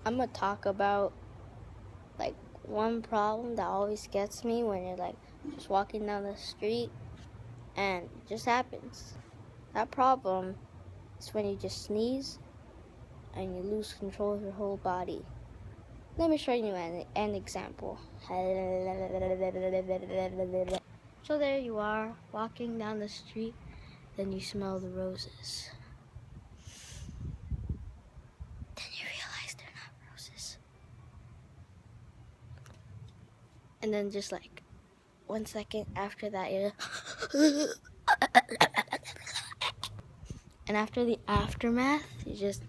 I'm gonna talk about like one problem that always gets me when you're like just walking down the street and it just happens. That problem is when you just sneeze and you lose control of your whole body. Let me show you an example. So there you are, walking down the street, then you smell the roses. Then you realize they're not roses. And then just like 1 second after that, you're and after the aftermath, you just